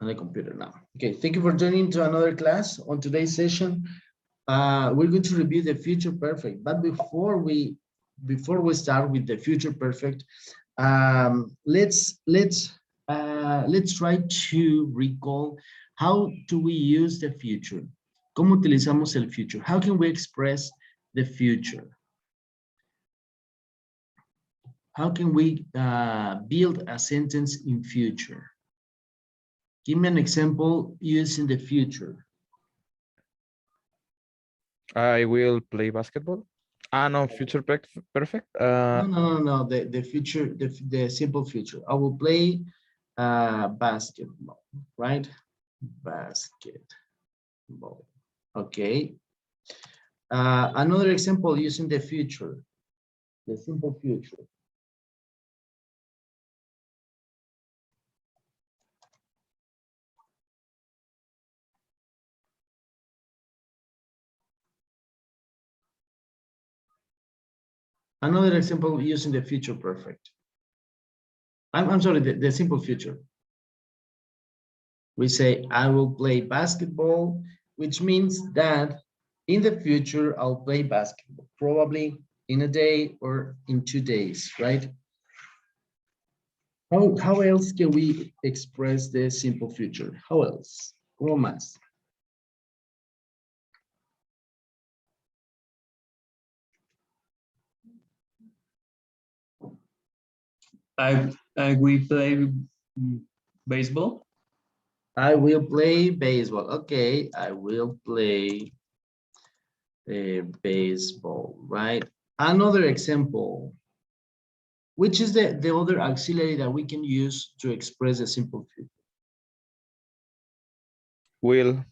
on the computer now. Okay, thank you for joining to another class. On today's session, we're going to review the future perfect. But before we start with the future perfect, let's try to recall how do we use the future. ¿Cómo utilizamos el future? How can we express the future? How can we build a sentence in future? Give me an example using the future. I will play basketball. No, future perfect. No. The future, the simple future. I will play basketball, right? Basketball. Okay. Another example using the future, the simple future. Another example using the future perfect. I'm sorry, the simple future. We say, I will play basketball, which means that in the future, I'll play basketball, probably in a day or in 2 days, right? How else can we express the simple future? How else? ¿Cómo más? I we play baseball. I will play baseball. Okay, I will play baseball, right? Another example. Which is the other auxiliary that we can use to express a simple future? Will.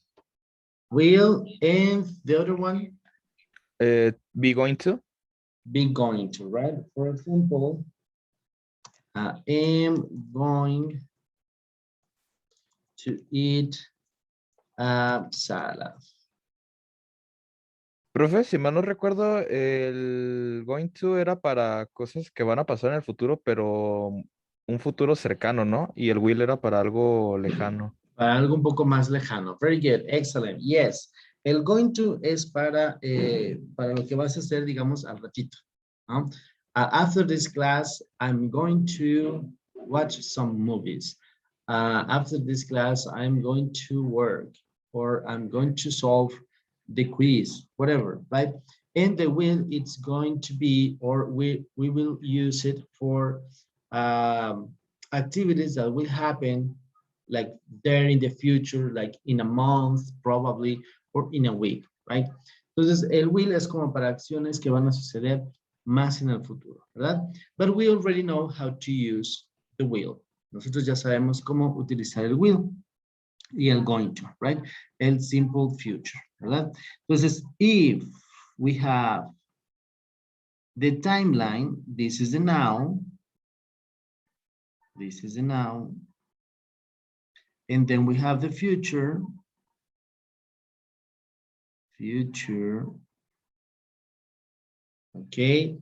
Will, and the other one? Be going to. Be going to, right? For example, I am going to eat salad. Profe, si mal no recuerdo, el going to era para cosas que van a pasar en el futuro, pero un futuro cercano, ¿no? Y el will era para algo lejano. Para algo un poco más lejano. Very good, excellent. Yes. El going to es para lo que vas a hacer, digamos, al ratito, ¿no? After this class, I'm going to watch some movies. After this class, I'm going to work, or I'm going to solve the quiz, whatever, right? And the will, it's going to be, or we will use it for activities that will happen like there in the future, like in a month, probably, or in a week, right? Entonces, el will es como para acciones que van a suceder más en el futuro, ¿verdad? But we already know how to use the will. Nosotros ya sabemos cómo utilizar el will y el going to, right? El simple future, ¿verdad? Entonces, if we have the timeline, this is the now, this is the now, and then we have the future, okay?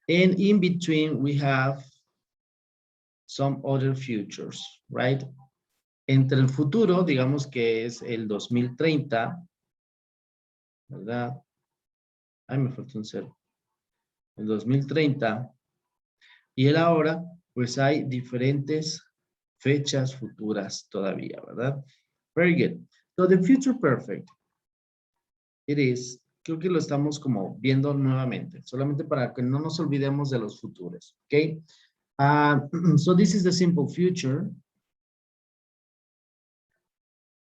And in between, we have some other futures, right? Entre el futuro, digamos que es el 2030, ¿verdad? Ay, me faltó un cero. El 2030. Y el ahora, pues hay diferentes fechas futuras todavía, ¿verdad? Very good. So the future perfect, it is, creo que lo estamos como viendo nuevamente, solamente para que no nos olvidemos de los futuros, ¿ok? So this is the simple future.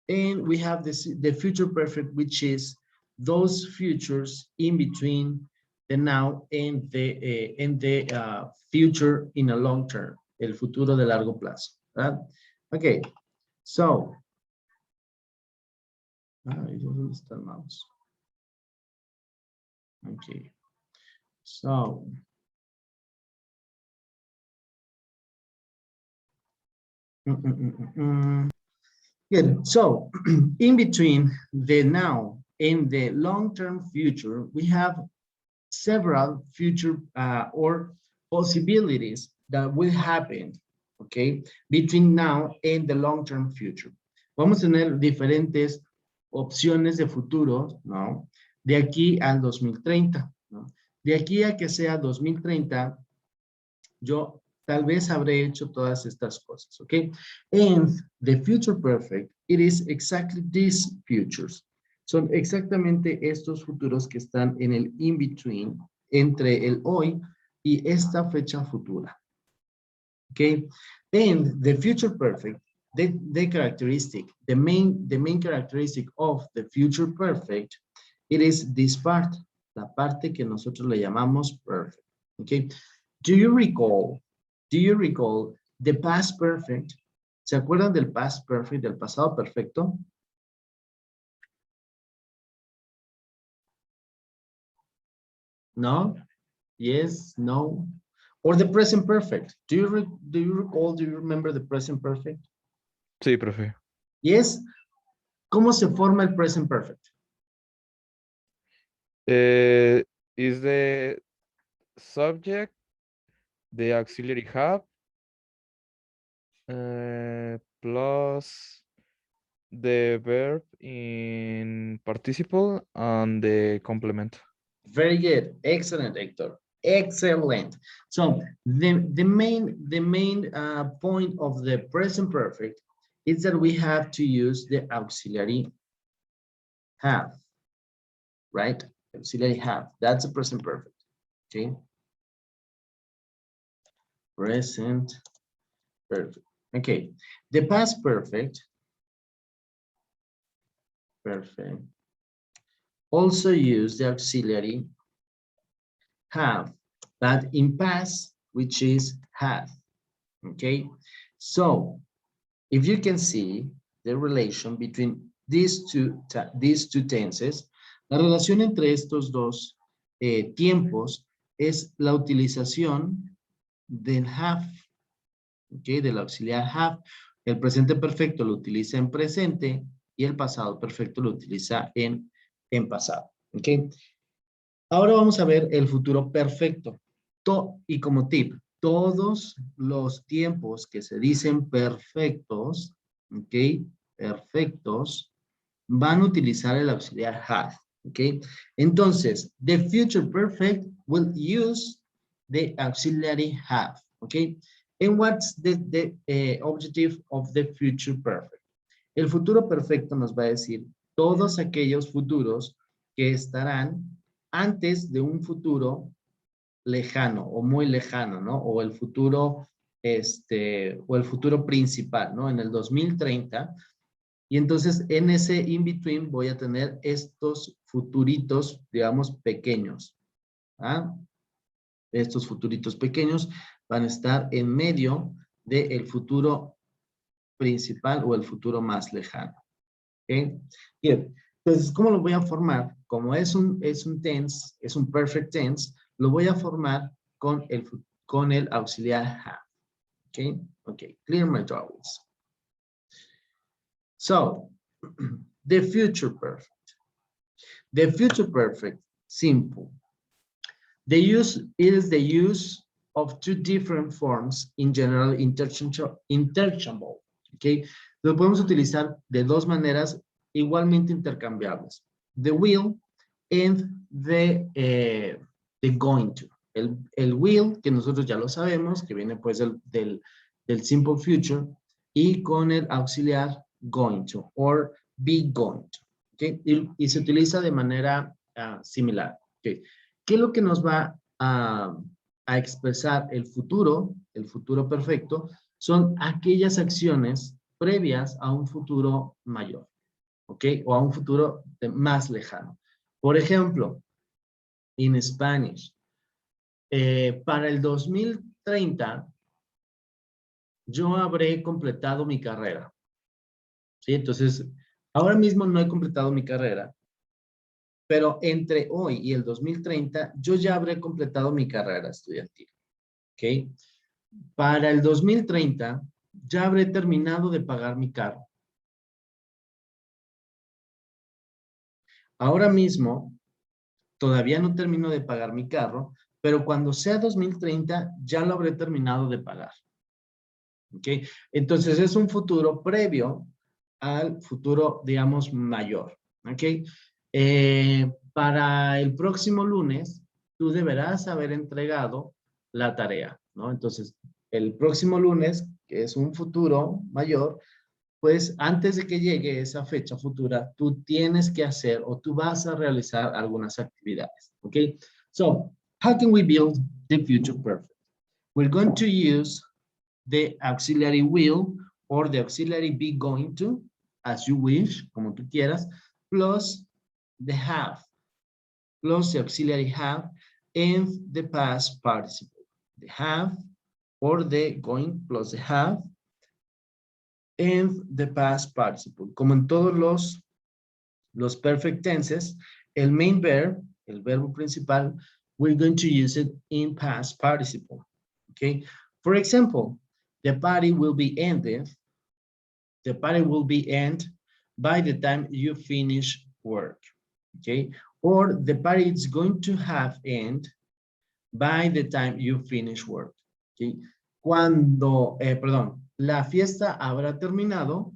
And we have this, the future perfect, which is those futures in between the now and the future in a long term, el futuro de largo plazo, right? Okay, so, ¿dónde está el mouse? Okay, so, good. So, in between the now and the long-term future, we have several future or possibilities that will happen, okay, between now and the long-term future. Vamos a tener diferentes opciones de futuro, ¿no? De aquí al 2030, ¿no? De aquí a que sea 2030, yo tal vez habré hecho todas estas cosas, ¿ok? And the future perfect, it is exactly these futures. Son exactamente estos futuros que están en el in-between entre el hoy y esta fecha futura. Okay, and the future perfect, the characteristic, the main characteristic of the future perfect, it is this part, la parte que nosotros le llamamos perfect. Okay, do you recall the past perfect? ¿Se acuerdan del past perfect, del pasado perfecto? No? Yes, no? Or the present perfect. Do you remember the present perfect? Sí, profe. Yes. ¿Cómo se forma el present perfect? Is the subject, the auxiliary have, plus the verb in participle and the complement. Very good. Excellent, Hector. Excellent. So the main point of the present perfect is that we have to use the auxiliary have, right? Auxiliary have. That's a present perfect. Okay. Present perfect. Okay. The past perfect. Perfect. Also use the auxiliary have, but in past, which is have. Okay. So if you can see the relation between these two tenses, la relación entre estos dos tiempos es la utilización del have, ¿okay? Del auxiliar have. El presente perfecto lo utiliza en presente y el pasado perfecto lo utiliza en pasado, ¿ok? Ahora vamos a ver el futuro perfecto. Y como tip, todos los tiempos que se dicen perfectos, ¿ok? Perfectos, van a utilizar el auxiliar have, ¿ok? Entonces, the future perfect will use the auxiliary have, ¿ok? And what's the objective of the future perfect? El futuro perfecto nos va a decir todos aquellos futuros que estarán antes de un futuro lejano o muy lejano, ¿no? O el futuro, o el futuro principal, ¿no? En el 2030. Y entonces en ese in-between voy a tener estos futuritos, digamos, pequeños. ¿Ah? Estos futuritos pequeños van a estar en medio del futuro principal o el futuro más lejano. ¿Okay? Bien, entonces, ¿cómo lo voy a formar? Como es un tense, es un perfect tense, lo voy a formar con el auxiliar have. ¿Ok? Ok, clear my drawings. So, the future perfect. The future perfect, simple. The use is the use of two different forms in general interchangeable. ¿Ok? Lo podemos utilizar de dos maneras igualmente intercambiables. The will and the going to. El will, que nosotros ya lo sabemos, que viene pues del simple future, y con el auxiliar going to, or be going to. ¿Okay? Y se utiliza de manera similar. ¿Okay? ¿Qué es lo que nos va a expresar el futuro perfecto? Son aquellas acciones previas a un futuro mayor, ¿ok? O a un futuro más lejano. Por ejemplo, en Spanish, para el 2030, yo habré completado mi carrera, ¿sí? Entonces, ahora mismo no he completado mi carrera, pero entre hoy y el 2030, yo ya habré completado mi carrera estudiantil, ¿ok? Para el 2030, ya habré terminado de pagar mi carro. Ahora mismo, todavía no termino de pagar mi carro, pero cuando sea 2030, ya lo habré terminado de pagar. ¿Ok? Entonces, es un futuro previo al futuro, digamos, mayor. ¿Ok? Para el próximo lunes, tú deberás haber entregado la tarea, ¿no? Entonces, el próximo lunes, que es un futuro mayor, pues antes de que llegue esa fecha futura, tú tienes que hacer o tú vas a realizar algunas actividades. ¿Ok? So, how can we build the future perfect? We're going to use the auxiliary will or the auxiliary be going to, as you wish, como tú quieras, plus the have, plus the auxiliary have, and the past participle. The have or the going plus the have, and the past participle. Como en todos los perfect tenses, el main verb, el verbo principal, we're going to use it in past participle. Okay? For example, the party will be ended. The party will be end by the time you finish work. Okay? Or the party is going to have end by the time you finish work. Okay? La fiesta habrá terminado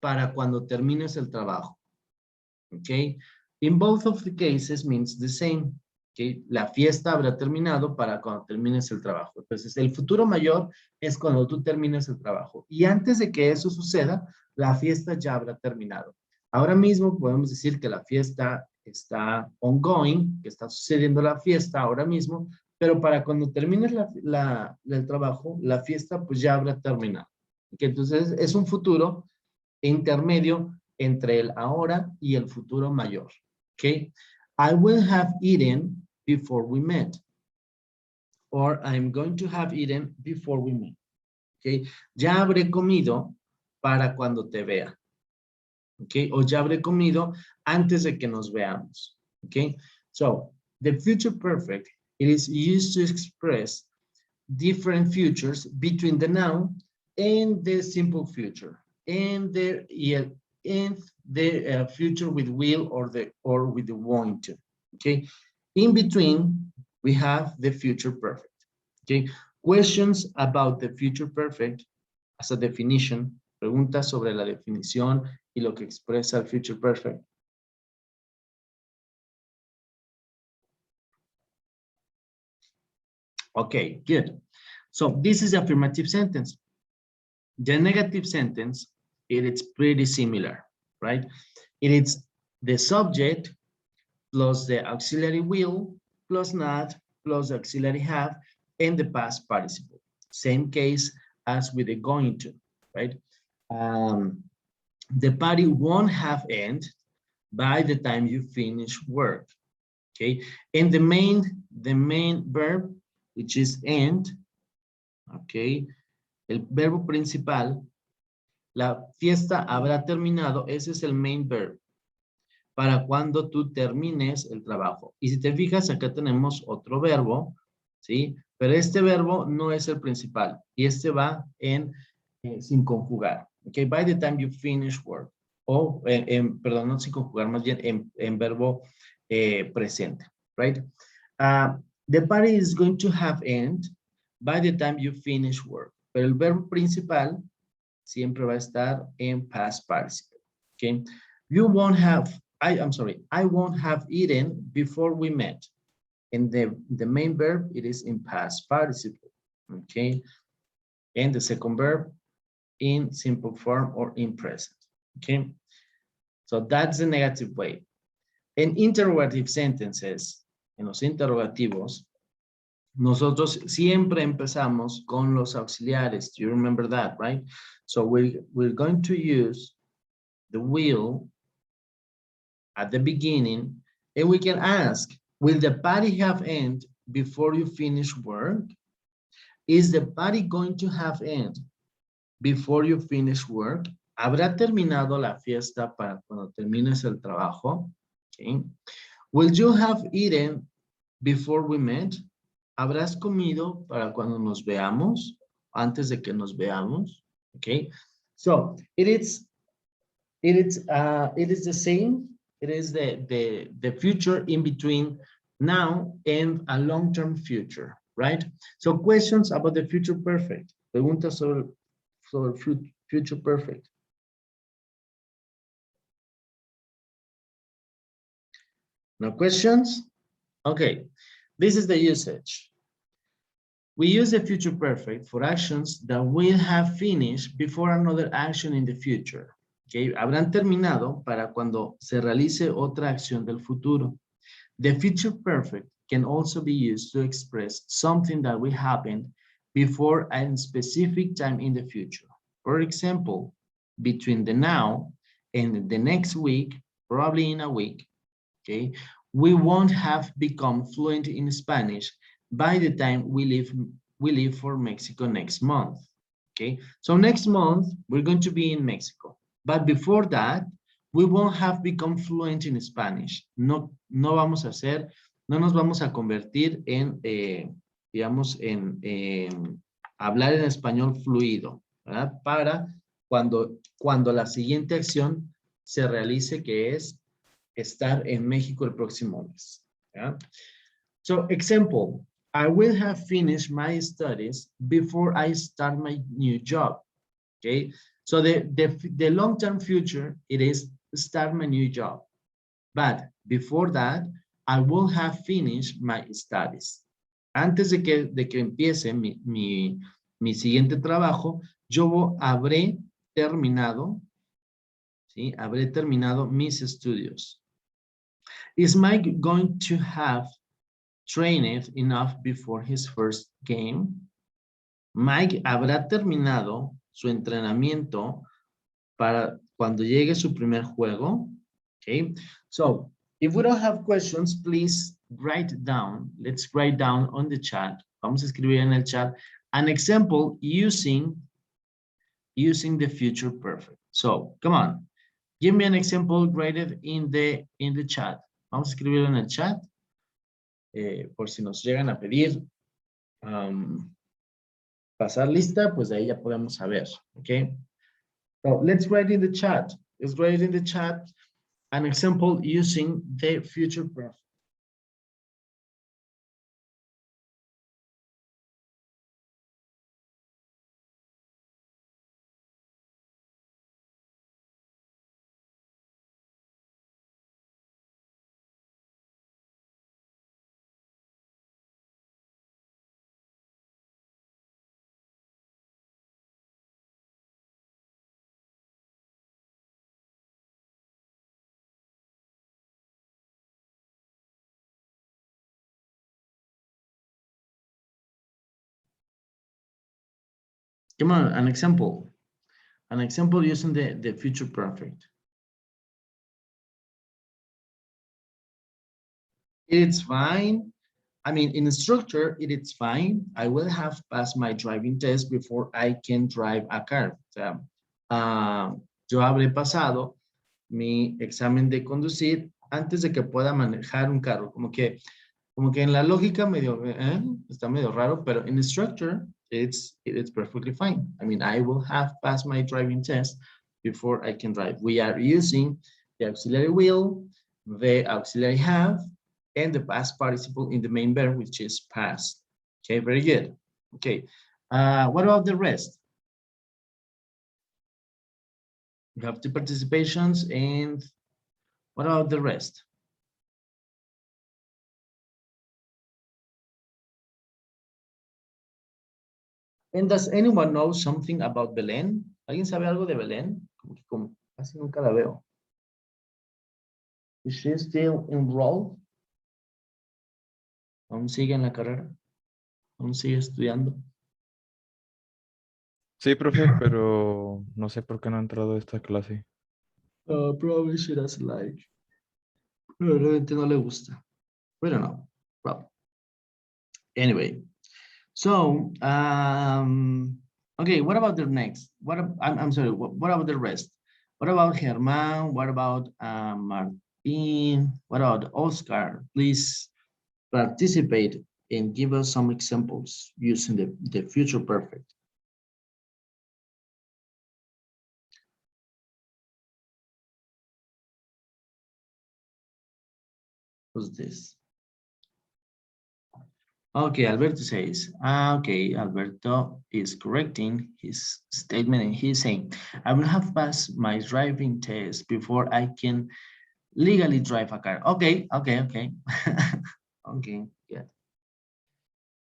para cuando termines el trabajo. Okay? In both of the cases means the same. Okay? La fiesta habrá terminado para cuando termines el trabajo. Entonces, el futuro mayor es cuando tú termines el trabajo. Y antes de que eso suceda, la fiesta ya habrá terminado. Ahora mismo podemos decir que la fiesta está ongoing, que está sucediendo la fiesta ahora mismo, pero para cuando termines el trabajo, la fiesta pues ya habrá terminado. Okay? Entonces, es un futuro intermedio entre el ahora y el futuro mayor. Okay? I will have eaten before we met. Or I'm going to have eaten before we meet. Okay? Ya habré comido para cuando te vea. Okay? O ya habré comido antes de que nos veamos. Okay? So, the future perfect, it is used to express different futures between the noun and the simple future. And the future with will or with the want to. Okay, in between we have the future perfect. Okay, questions about the future perfect as a definition. Preguntas sobre la definición y lo que expresa el future perfect. Okay, good. So this is the affirmative sentence. The negative sentence, it's pretty similar, right? It is the subject plus the auxiliary will plus not plus the auxiliary have and the past participle. Same case as with the going to, right? The party won't have end by the time you finish work, okay? And the main verb, which is end, okay? El verbo principal, la fiesta habrá terminado, ese es el main verb, para cuando tú termines el trabajo. Y si te fijas, acá tenemos otro verbo, ¿sí? Pero este verbo no es el principal, y este va sin conjugar, okay? By the time you finish work, o, perdón, no sin conjugar, más bien en verbo presente, right? The party is going to have end by the time you finish work. Pero el verbo principal siempre va a estar en past participle. Okay? I won't have eaten before we met. And the main verb, it is in past participle. Okay? And the second verb in simple form or in present. Okay? So that's the negative way. En interrogative sentences, en los interrogativos, nosotros siempre empezamos con los auxiliares. Do you remember that, right? So we're going to use the will at the beginning, and we can ask, will the party have end before you finish work? Is the party going to have end before you finish work? ¿Habrá terminado la fiesta para cuando termines el trabajo? Okay. Will you have eaten before we met? ¿Habrás comido para cuando nos veamos? Antes de que nos veamos. Okay. So it is the same. It is the future in between now and a long-term future, right? So questions about the future perfect. Preguntas sobre future perfect. No questions? Okay, this is the usage. We use the future perfect for actions that will have finished before another action in the future. Okay, habrán terminado para cuando se realice otra acción del futuro. The future perfect can also be used to express something that will happen before a specific time in the future. For example, between the now and the next week, probably in a week, okay, we won't have become fluent in Spanish by the time we leave for Mexico next month. Okay, so next month we're going to be in Mexico, but before that we won't have become fluent in Spanish. No vamos a ser, no nos vamos a convertir en, digamos, en hablar en español fluido, ¿verdad? Para cuando la siguiente acción se realice, que es estar en México el próximo mes. ¿Ya? So, example, I will have finished my studies before I start my new job. Okay, so the long-term future, it is start my new job. But before that, I will have finished my studies. Antes de que empiece mi siguiente trabajo, yo habré terminado, ¿sí? Habré terminado mis estudios. Is Mike going to have trained enough before his first game? Mike habrá terminado su entrenamiento para cuando llegue su primer juego. Okay, so if we don't have questions, please write down. Let's write down on the chat. Vamos a escribir en el chat an example using the future perfect. So come on, give me an example graded in the chat. Vamos a escribir en el chat por si nos llegan a pedir pasar lista, pues de ahí ya podemos saber. Okay. So let's write in the chat. Let's write in the chat an example using the future perfect. Come on, an example. An example using the future perfect. It's fine. I mean, in structure, it's fine. I will have passed my driving test before I can drive a car. O sea, yo habré pasado mi examen de conducir antes de que pueda manejar un carro. Como que en la lógica medio, está medio raro, pero in structure, it's perfectly fine. I mean, I will have passed my driving test before I can drive. We are using the auxiliary will, the auxiliary have, and the past participle in the main verb, which is past. Okay, very good. Okay, what about the rest? We have two participations, and what about the rest? And does anyone know something about Belén? ¿Alguien sabe algo de Belén? Como casi nunca la veo. Is she still enrolled? ¿Aún sigue en la carrera? ¿Aún sigue estudiando? Sí, profe, pero no sé por qué no ha entrado a esta clase. Probably she doesn't like. Probablemente no le gusta. We don't know. Well, anyway. So, okay, what about the next? I'm sorry, what about the rest? What about Germán? What about Martin? What about Oscar? Please participate and give us some examples using the future perfect. Who's this? Okay, Alberto says, okay, Alberto is correcting his statement and he's saying, I will have passed my driving test before I can legally drive a car. Okay. Okay, yeah.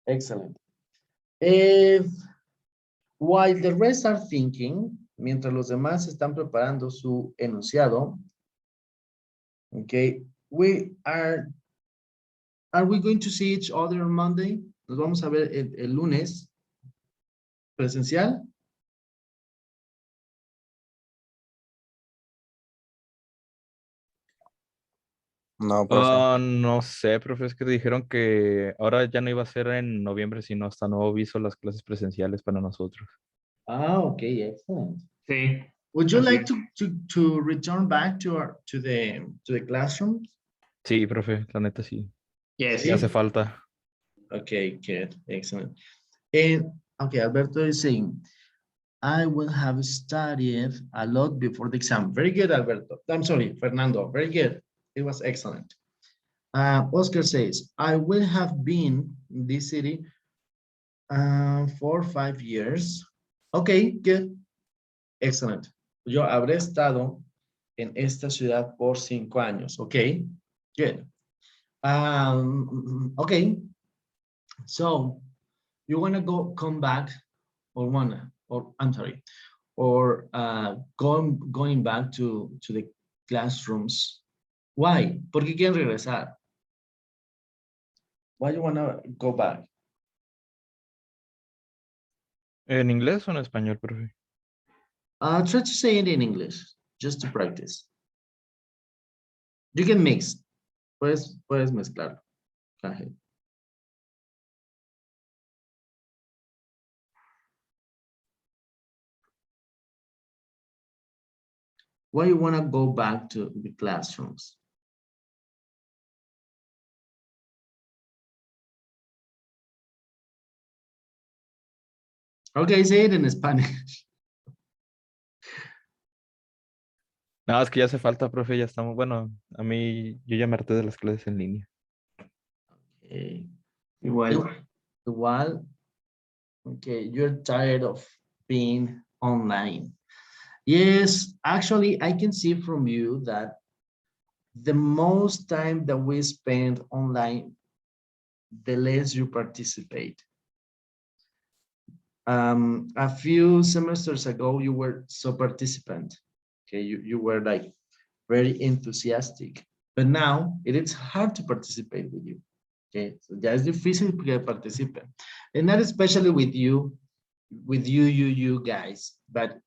Excellent. If while the rest are thinking, mientras los demás están preparando su enunciado, okay, are we going to see each other on Monday? Nos vamos a ver el lunes presencial. No, profe. No sé, profe, es que dijeron que ahora ya no iba a ser en noviembre, sino hasta nuevo aviso las clases presenciales para nosotros. Ah, okay, excellent. Sí. Would you Así like es. to return back to the classroom? Sí, profe, la neta sí. Yes. Sí hace falta. Okay, good, excellent. And okay, Alberto is saying, I will have studied a lot before the exam. Very good, Alberto. I'm sorry, Fernando. Very good. It was excellent. Oscar says, I will have been in this city 4 or 5 years. Okay, good. Excellent. Yo habré estado en esta ciudad por 5 años. Okay, good. Okay. So you want to come back or I'm sorry, or going back to the classrooms. Why? ¿Por qué quieren regresar? Why you want to go back? ¿En inglés o en español, profe? Try to say it in English, just to practice. You can mix. Puedes mezclarlo. Go ahead. Why you want to go back to the classrooms? Okay, say it in Spanish. No, es que ya hace falta, profe, ya estamos, bueno, a mí, yo ya me harté de las clases en línea. Okay. Igual. Okay, you're tired of being online. Yes, actually, I can see from you that the most time that we spend online, the less you participate. A few semesters ago, you were so participant. Okay, you were like very enthusiastic, but now it is hard to participate with you. Okay, so ya es difícil que participen, and not especially with you guys, but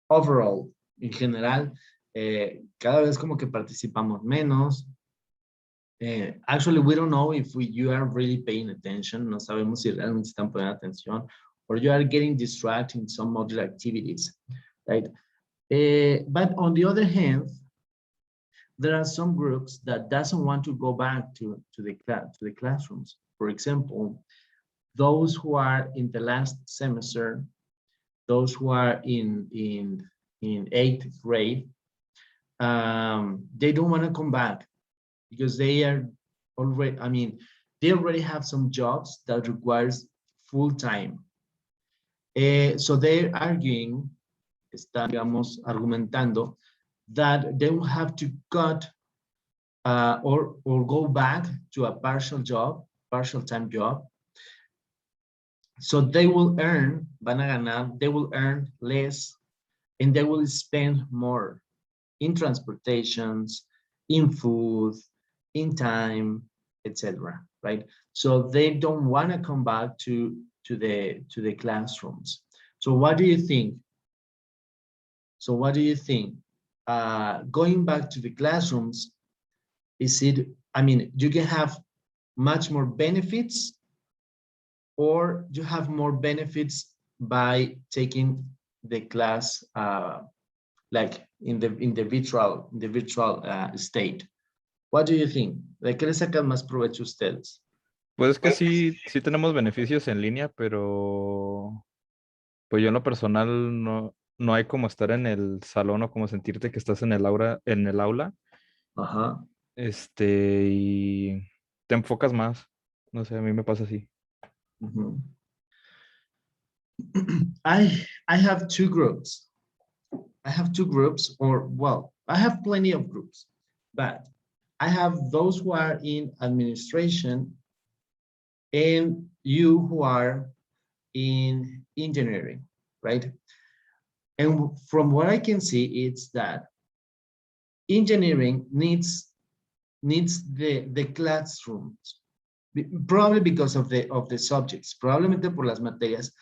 overall, en general, cada vez como que participamos menos. Actually, we don't know if you are really paying attention. No sabemos si realmente están poniendo atención, or you are getting distracted in some other activities, right? But on the other hand, there are some groups that doesn't want to go back to the classrooms. For example, those who are in the last semester, those who are in 8th grade, they don't want to come back because they are already, I mean, they already have some jobs that requires full time. So they're arguing, están, digamos, argumentando that they will have to cut or go back to a partial time job. So they will earn, van a ganar, they will earn less, and they will spend more in transportations, in food, in time, etc. Right? So they don't want to come back to the classrooms. So what do you think? Going back to the classrooms, is it, I mean, you can have much more benefits, or you have more benefits by taking the class like in the virtual state? What do you think? ¿De qué le sacan más provecho ustedes? Pues es que sí tenemos beneficios en línea, pero pues yo en lo personal no hay como estar en el salón o como sentirte que estás en el aula, Ajá. y te enfocas más. No sé, a mí me pasa así. Mhm. I have two groups. Or well, I have plenty of groups, but I have those who are in administration and you who are in engineering, right? And from what I can see, it's that engineering needs the classrooms, probably because of the subjects, probablemente por las materias,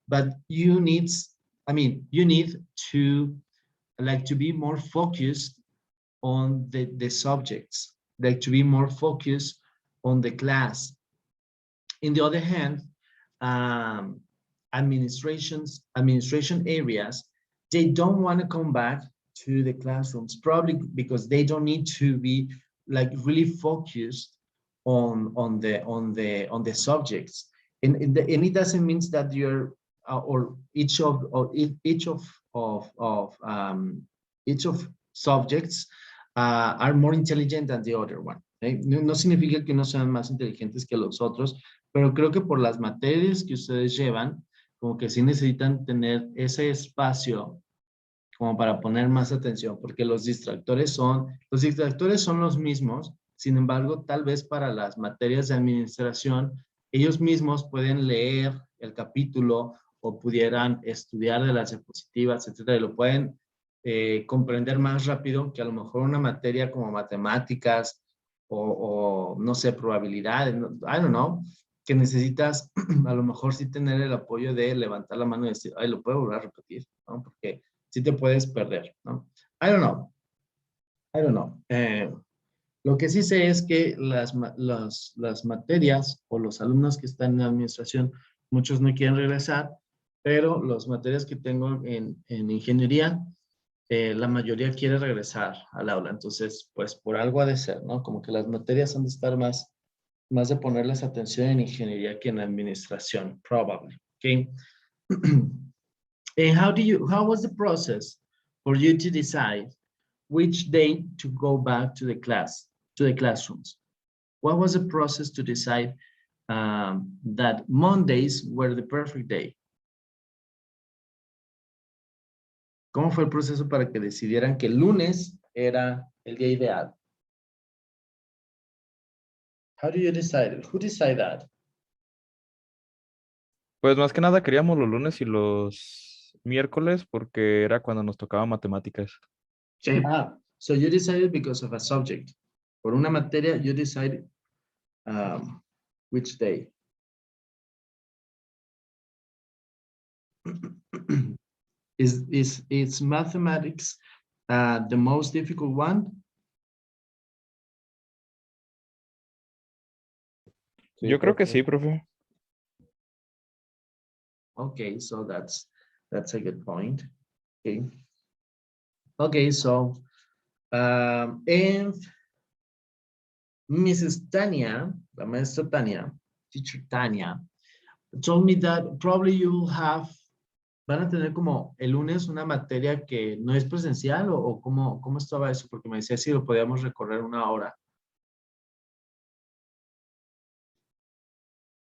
but you need to to be more focused on the subjects, like to be more focused on the class. In the other hand, administration areas, they don't want to come back to the classrooms, probably because they don't need to be like really focused on the subjects. And it doesn't mean that you're or each of subjects are more intelligent than the other one. No significa que no sean más inteligentes que los otros, pero creo que por las materias que ustedes llevan, como que sí necesitan tener ese espacio como para poner más atención, porque los distractores son los mismos. Sin embargo, tal vez para las materias de administración, ellos mismos pueden leer el capítulo o pudieran estudiar de las diapositivas, etcétera, y lo pueden comprender más rápido que a lo mejor una materia como matemáticas o no sé, probabilidades, I don't know, que necesitas a lo mejor sí tener el apoyo de levantar la mano y decir, ay, lo puedo volver a repetir, ¿no? Porque sí te puedes perder, ¿no? I don't know. Lo que sí sé es que las materias o los alumnos que están en administración, muchos no quieren regresar, pero las materias que tengo en ingeniería, la mayoría quiere regresar al aula. Entonces, pues por algo ha de ser, ¿no? Como que las materias han de estar más de ponerles atención en ingeniería que en administración, probably, okay? And how was the process for you to decide which day to go back to the classrooms? What was the process to decide that Mondays were the perfect day? ¿Cómo fue el proceso para que decidieran que el lunes era el día ideal? How do you decide? Who decided that? Pues más que nada queríamos los lunes y los miércoles porque era cuando nos tocaba matemáticas. Sí. So you decided because of a subject. Por una materia, you decided which day. Is mathematics the most difficult one? Sí, Yo creo que profe. sí, profe. Okay, so that's a good point. Okay. Okay, so and Mrs. Tanya, la maestra Tanya, teacher Tanya, told me that probably you'll have, van a tener como el lunes una materia que no es presencial o cómo estaba eso, porque me decía si lo podíamos recorrer una hora.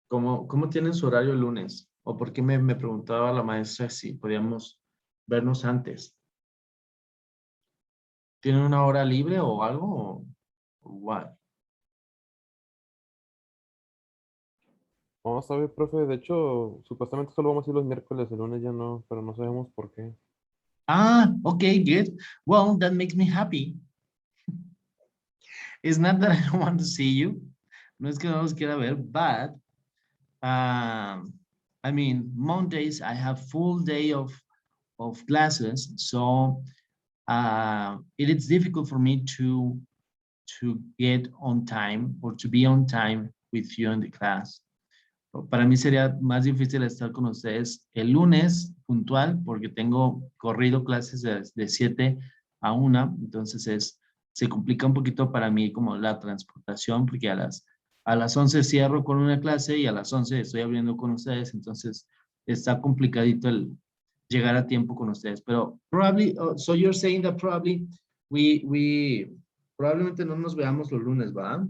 ¿Cómo tienen su horario el lunes? ¿O por qué me preguntaba la maestra si podíamos vernos antes? ¿Tienen una hora libre o algo? ¿O what? No, sabe, profe, de hecho, supuestamente solo vamos a ir los miércoles, el lunes ya no, pero no sabemos por qué. Okay, good. Well, that makes me happy. It's not that I don't want to see you. No es que no los quiera ver, but I mean, Mondays I have full day of classes, so it is difficult for me to get on time or to be on time with you in the class. Para mí sería más difícil estar con ustedes el lunes puntual porque tengo corrido clases de 7 a 1, entonces se complica un poquito para mí como la transportación porque a las 11 cierro con una clase y a las 11 estoy abriendo con ustedes, entonces está complicadito el llegar a tiempo con ustedes, pero probably, so you're saying that probably probablemente no nos veamos los lunes, ¿va?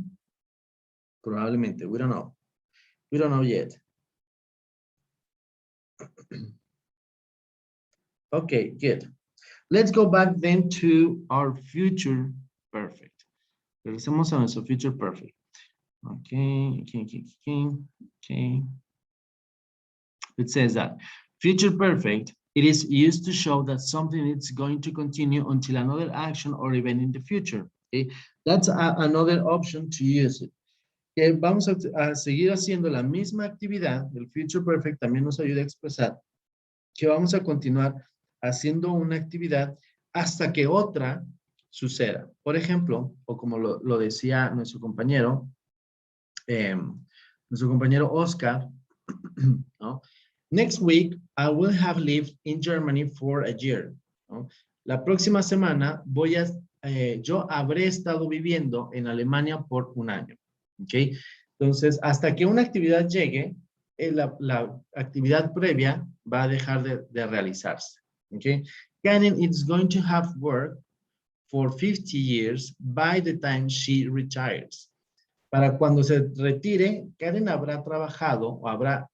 Probablemente, we don't know. We don't know yet. Okay, good. Let's go back then to our future perfect. Regresemos a nuestro future perfect. Okay. It says that future perfect, it is used to show that something is going to continue until another action or event in the future. Okay? That's another option to use it. Que vamos a seguir haciendo la misma actividad. El future perfect también nos ayuda a expresar que vamos a continuar haciendo una actividad hasta que otra suceda. Por ejemplo, o como lo decía nuestro compañero Oscar, ¿no? Next week, I will have lived in Germany for a year. ¿No? La próxima semana yo habré estado viviendo en Alemania por un año. ¿Ok? Entonces, hasta que una actividad llegue, la actividad previa va a dejar de realizarse. ¿Ok? Karen is going to have worked for 50 years by the time she retires. Para cuando se retire, Karen habrá trabajado, o habrá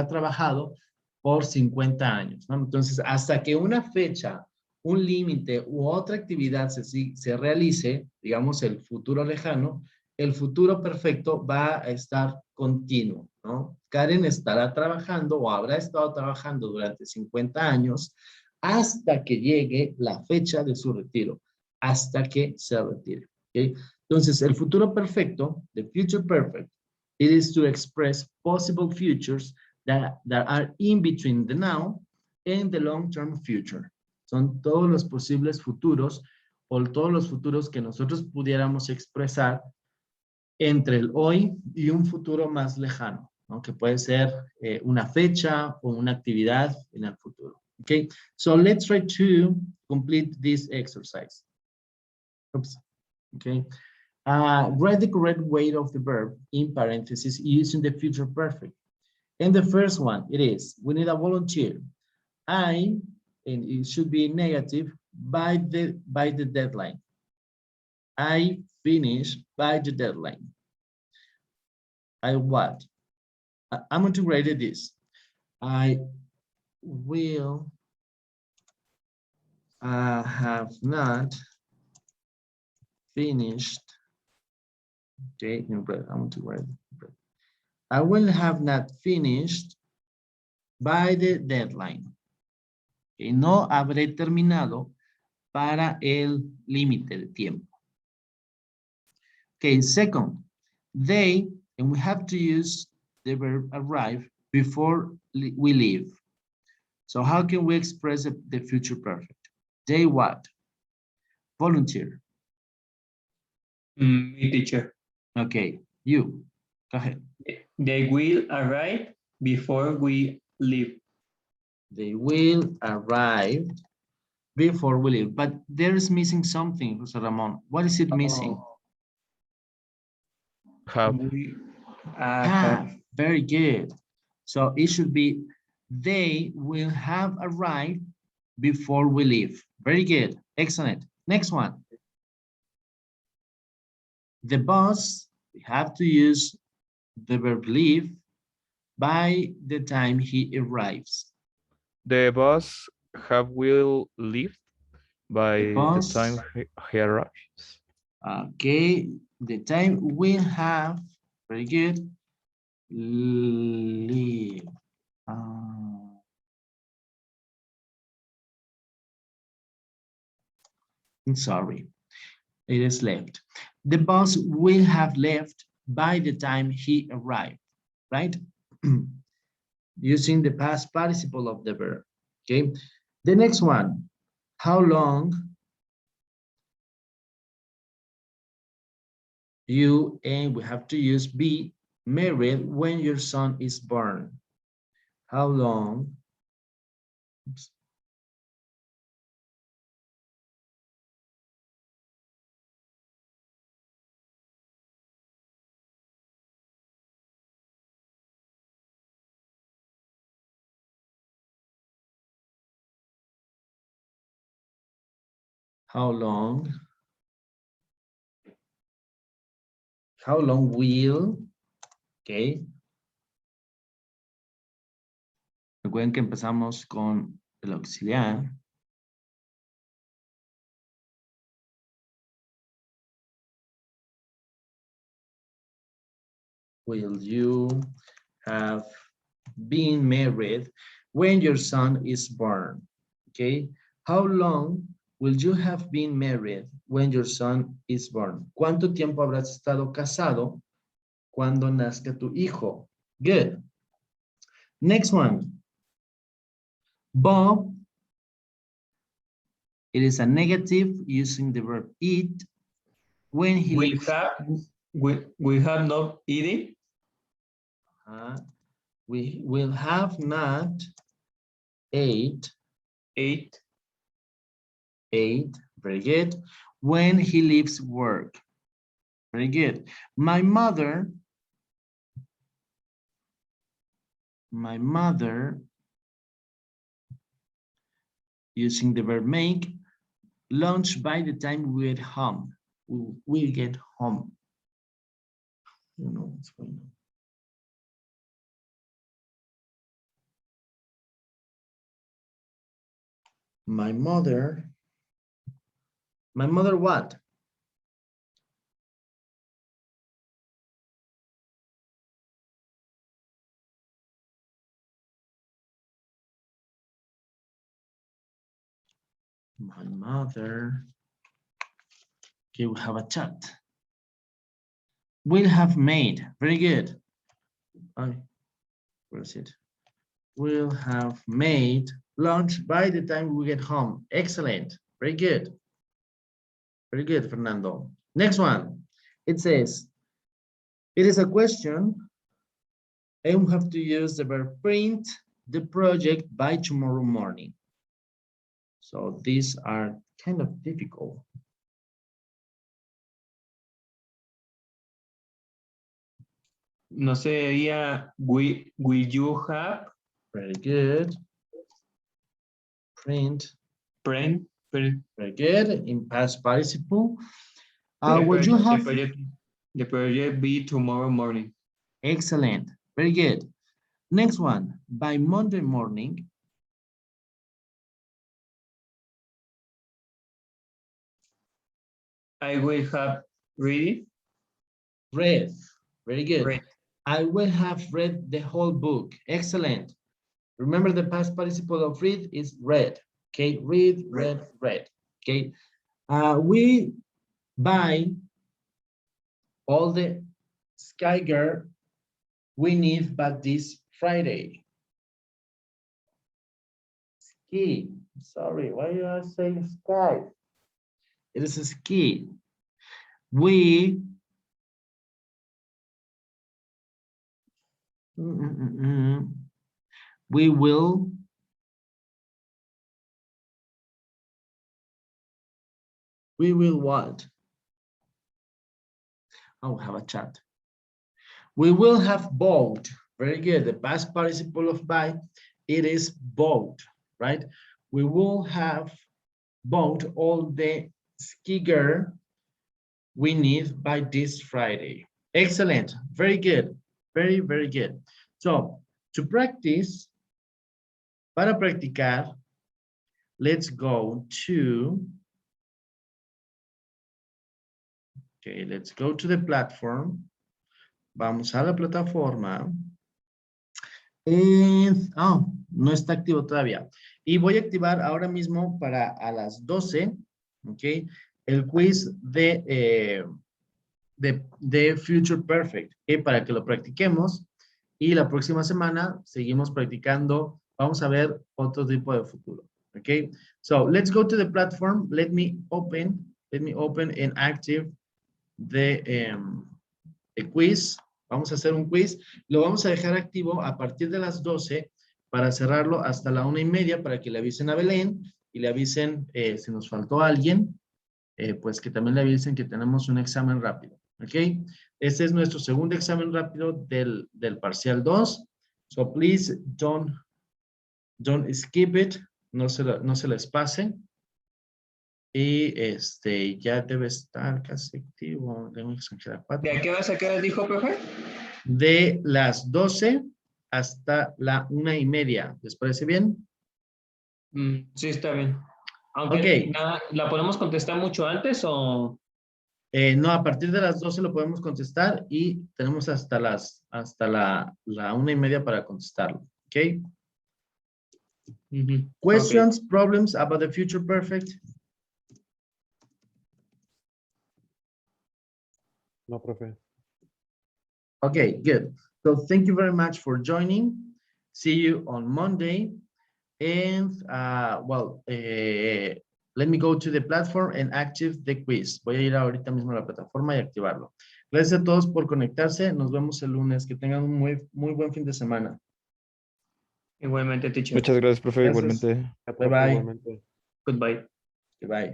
trabajado por 50 años, ¿no? Entonces, hasta que una fecha, un límite u otra actividad se realice, digamos el futuro lejano, el futuro perfecto va a estar continuo, ¿no? Karen estará trabajando o habrá estado trabajando durante 50 años hasta que llegue la fecha de su retiro, hasta que se retire, ¿ok? Entonces, el futuro perfecto, the future perfect, it is to express possible futures that are in between the now and the long-term future. Son todos los posibles futuros o todos los futuros que nosotros pudiéramos expresar entre el hoy y un futuro más lejano, ¿no? Que puede ser una fecha o una actividad en el futuro. Okay, so let's try to complete this exercise. Oops. Okay. Write the correct weight of the verb in parentheses using the future perfect. And the first one, it is, we need a volunteer. And it should be negative by the deadline. I finish by the deadline. I what? I'm going to write this. I will have not finished. Okay, I'm going to write. I will have not finished by the deadline. Okay, no habré terminado para el límite de tiempo. Okay, second, they, and we have to use the verb arrive before we leave. So how can we express the future perfect? They what? Volunteer. Me, teacher. Okay, you, go ahead. They will arrive before we leave. They will arrive before we leave, but there is missing something, Jose Ramon. What is it missing? Have. Have. Very good. So it should be, they will have arrived before we leave. Very good. Excellent. Next one. The bus, we have to use the verb leave by the time he arrives. The bus will leave by the time he arrives. Okay, the time will have, very good, leave. I'm sorry, it is left. The bus will have left by the time he arrived, right? Using the past participle of the verb, okay? The next one, how long you, and we have to use be married when your son is born. How long? Oops. How long? How long will? Okay. Recuerden que empezamos con el auxiliar. will you have been married when your son is born? Okay. How long will you have been married when your son is born? ¿Cuánto tiempo habrás estado casado cuando nazca tu hijo? Good. Next one. Bob. It is a negative using the verb eat when he We leaves. we have not eaten. We will have not ate. Very good. When he leaves work. Very good. My mother using the verb make lunch by the time we get home. We get home. You know what's going on. My mother what? My mother. Okay, we have a chat. Will have made. Very good. Where is it? Will have made lunch by the time we get home. Excellent. Very good. Very good, Fernando. Next one. It says, it is a question, and we have to use the verb print the project by tomorrow morning. So these are kind of difficult. No sería will you have Very good. Print. print Very good. In past participle. Will you have? the project be tomorrow morning? Excellent. Very good. Next one. By Monday morning. I will have read. Read. Very good. Read. I will have read the whole book. Excellent. Remember the past participle of read is read. Okay, read, read, read. Okay. We buy all the sky gear we need by this Friday. Ski. Sorry, why are you saying sky? It is a ski. We will what? Oh, have a chat. We will have bought. Very good. The past participle of buy, it is bought, right? We will have bought all the ski gear we need by this Friday. Excellent. Very good. Very, very good. So, to practice, para practicar, let's go to, okay, let's go to the platform. Vamos a la plataforma. No está activo todavía. Y voy a activar ahora mismo para a las 12, ok, el quiz de Future Perfect, para que lo practiquemos. Y la próxima semana seguimos practicando. Vamos a ver otro tipo de futuro. Okay, so let's go to the platform. Let me open and active the quiz. Vamos a hacer un quiz. Lo vamos a dejar activo a partir de las 12 para cerrarlo hasta la 1:30 para que le avisen a Belén y le avisen si nos faltó alguien, pues que también le avisen que tenemos un examen rápido. Ok, este es nuestro segundo examen rápido del parcial 2. So please don't skip it. No se les pase. Y ya debe estar casi activo. ¿De a qué hora se queda, dijo, profe? De las 12 hasta la 1:30. ¿Les parece bien? Sí, está bien. Aunque Ok. ¿la podemos contestar mucho antes o...? No, a partir de las 12 lo podemos contestar y tenemos hasta la 1:30 para contestarlo. ¿Ok? Mhm. Questions, problems about the future perfect? No, profe. Okay, good. So thank you very much for joining. See you on Monday. And let me go to the platform and active the quiz. Voy a ir ahorita mismo a la plataforma y activarlo. Gracias a todos por conectarse. Nos vemos el lunes. Que tengan un muy buen fin de semana. Igualmente, teacher. Muchas gracias, profe, Gracias. igualmente. Ya, Bye, profe, bye. igualmente. Goodbye. Goodbye.